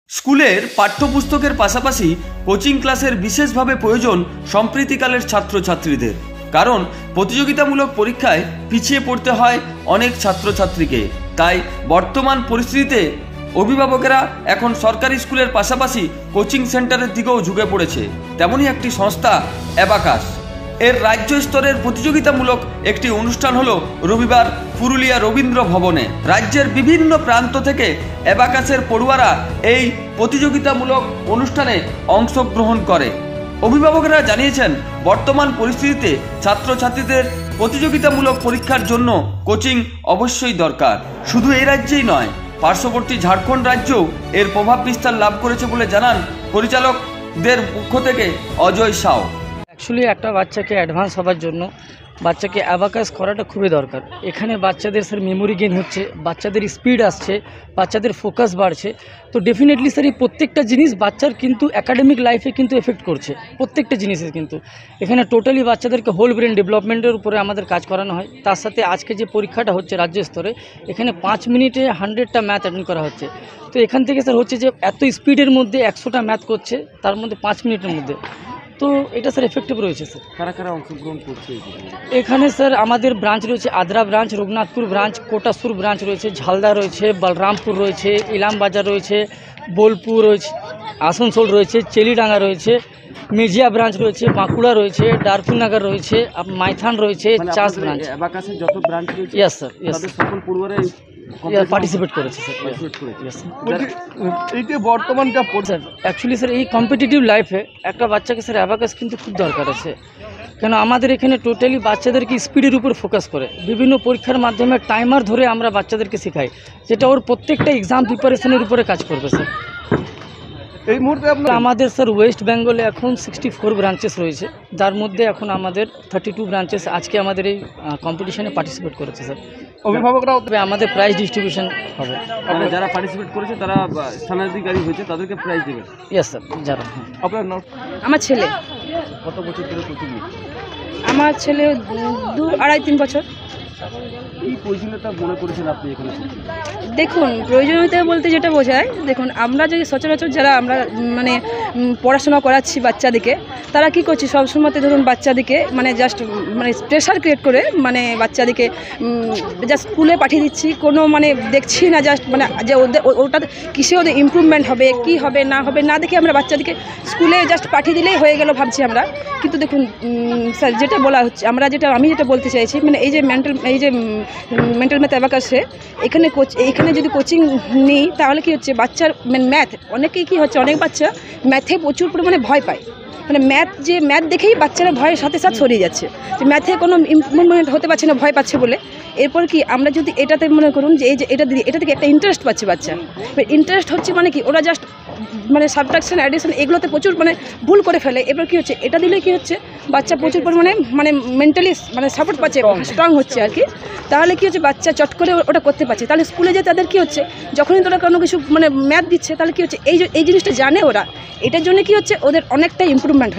স্কুলের পাঠ্যপুস্তকের পাশাপাশি কোচিং ক্লাসের বিশেষভাবে প্রয়োজন সম্প্রীতিকালের ছাত্রছাত্রীদের। কারণ প্রতিযোগিতামূলক পরীক্ষায় পিছিয়ে পড়তে হয় অনেক ছাত্রছাত্রীকে। তাই বর্তমান পরিস্থিতিতে অভিভাবকেরা এখন সরকারি স্কুলের পাশাপাশি কোচিং সেন্টারের দিকেও ঝুঁকে পড়েছে। তেমনই একটি সংস্থা অ্যাবাকাস। এর রাজ্য স্তরের প্রতিযোগিতামূলক একটি অনুষ্ঠান হলো রবিবার পুরুলিয়া রবীন্দ্র ভবনে। রাজ্যের বিভিন্ন প্রান্ত থেকে অ্যাবাকাসের পড়ুয়ারা এই প্রতিযোগিতামূলক অনুষ্ঠানে অংশগ্রহণ করে। অভিভাবকেরা জানিয়েছেন, বর্তমান পরিস্থিতিতে ছাত্রছাত্রীদের প্রতিযোগিতামূলক পরীক্ষার জন্য কোচিং অবশ্যই দরকার। শুধু এই রাজ্যেই নয়, পার্শ্ববর্তী ঝাড়খণ্ড রাজ্যেও এর প্রভাব বিস্তার লাভ করেছে বলে জানান পরিচালকদের পক্ষ থেকে অজয় সাউ। অ্যাকচুয়ালি একটা বাচ্চাকে অ্যাডভান্স হওয়ার জন্য বাচ্চাকে অ্যাবাকাস করাটা খুবই দরকার। এখানে বাচ্চাদের স্যার মেমোরি গেইন হচ্ছে, বাচ্চাদের স্পিড আসছে, বাচ্চাদের ফোকাস বাড়ছে। তো ডেফিনেটলি স্যার এই প্রত্যেকটা জিনিস বাচ্চার কিন্তু একাডেমিক লাইফে কিন্তু এফেক্ট করছে, প্রত্যেকটা জিনিসের কিন্তু। এখানে টোটালি বাচ্চাদেরকে হোল ব্রেন ডেভেলপমেন্টের উপরে আমাদের কাজ করানো হয়। তার সাথে আজকে যে পরীক্ষাটা হচ্ছে রাজ্য স্তরে, এখানে 5 মিনিটে 100টা ম্যাথ অ্যাটেন্ড করা হচ্ছে। তো এখান থেকে স্যার হচ্ছে যে এত স্পিডের মধ্যে 100টা ম্যাথ করছে, তার মধ্যে 5 মিনিটের মধ্যে। তো এটা স্যার এফেক্টিভ রয়েছে স্যার। কারা কারা অংশগ্রহণ করছে এখানে? স্যার আমাদের ব্রাঞ্চ রয়েছে Adra branch, Raghunathpur branch, Kotasur branch রয়েছে, ঝালদা রয়েছে, বলরামপুর রয়েছে, ইলামবাজার রয়েছে, বোলপুর রয়েছে, আসানসোল রয়েছে, চেলিডাঙ্গা রয়েছে, মেজিয়া ব্রাঞ্চ রয়েছে, বাঁকুড়া রয়েছে, ডারফুনগর রয়েছে, মাইথান রয়েছে, চাষ ব্রাঞ্চ। অ্যাবাকাসের যত ব্রাঞ্চ রয়েছে, ইয়েস স্যার, ইয়েস, সকল পড়ুয়ারাই পার্টিসিপেট করেছে স্যার। এই যে বর্তমান যা স্যার অ্যাকচুয়ালি স্যার এই কম্পিটিটিভ লাইফে একটা বাচ্চাকে স্যার অ্যাবাকাস কিন্তু খুব দরকার আছে। কেন আমাদের এখানে টোটালি বাচ্চাদেরকে স্পিডের উপর ফোকাস করে বিভিন্ন পরীক্ষার মাধ্যমে টাইমার ধরে আমরা বাচ্চাদেরকে শেখাই, যেটা ওর প্রত্যেকটা এক্সাম প্রিপারেশনের উপরে কাজ করবে স্যার। এই মুহূর্তে আমাদের স্যার ওয়েস্ট বেঙ্গলে এখন 64 ব্রাঞ্চেস রয়েছে, যার মধ্যে এখন আমাদের 32 ব্রাঞ্চেস আজকে আমাদের এই কম্পিটিশনে পার্টিসিপেট করেছে স্যার। অভিভাবকরা আমাদের প্রাইজ ডিস্ট্রিবিউশন হবে, যারা পার্টিসিপেট করেছে তারা স্থানাধিকারী হয়েছে, তাদেরকে প্রাইজ দেবে। Yes sir. যারা আপনার নাম? আমার ছেলে। কত বছর ধরে কোচিং? আমার ছেলে 2-2.5-3 বছর। কি প্রয়োজনীয়তা মনে করেছেন আপনি এখানে? দেখুন, প্রয়োজনীয়তা বলতে যেটা বোঝায়, দেখুন আমরা যদি সচরাচর যারা আমরা মানে পড়াশোনা করাচ্ছি বাচ্চাদেরকে, তারা কি করছি সবসময়তে ধরুন বাচ্চাদেরকে মানে জাস্ট মানে প্রেশার ক্রিয়েট করে মানে বাচ্চাদেরকে জাস্ট স্কুলে পাঠিয়ে দিচ্ছি, কোনো মানে দেখছি না জাস্ট মানে যে ওটা কিসে ওদের ইমপ্রুভমেন্ট হবে কি হবে না দেখে আমরা বাচ্চাদেরকে স্কুলে জাস্ট পাঠিয়ে দিলেই হয়ে গেল ভাবছি আমরা। কিন্তু দেখুন স্যার, যেটা বলা হচ্ছে আমি যেটা বলতে চাইছি, মানে এই যে মেন্টাল ম্যাথ অ্যাবাকাসে এখানে যদি কোচিং নিই, তাহলে কি হচ্ছে বাচ্চার ম্যাথ অনেকেই কি হচ্ছে, অনেক বাচ্চা ম্যাথে প্রচুর পরিমাণে ভয় পায়। মানে ম্যাথ দেখেই বাচ্চারা ভয়ের সাথে সাথে সরিয়ে যাচ্ছে, যে ম্যাথে কোনো ইমপ্রুভমেন্ট হতে পারছে না, ভয় পাচ্ছে বলে। এরপর কি আমরা যদি এটাতে মনে করুন যে এই যে এটা থেকে একটা ইন্টারেস্ট পাচ্ছে বাচ্চা, ইন্টারেস্ট হচ্ছে মানে কি ওরা জাস্ট মানে সাবট্রাকশন অ্যাডিশন এগুলোতে প্রচুর মানে ভুল করে ফেলে। এবার কি হচ্ছে, এটা দিলে কি হচ্ছে বাচ্চা প্রচুর পরিমাণে মানে মেন্টালি মানে সাপোর্ট পাচ্ছে, স্ট্রং হচ্ছে আর কি। তাহলে কি হচ্ছে বাচ্চা চট করে ওটা করতে পারছে। তাহলে স্কুলে যে তাদের কি হচ্ছে, যখনই তোরা কোনো কিছু মানে ম্যাথ দিচ্ছে, তাহলে কি হচ্ছে এই জিনিসটা জানে ওরা, এটার জন্য কি হচ্ছে ওদের অনেকটা ইমপ্রুভমেন্ট হয়।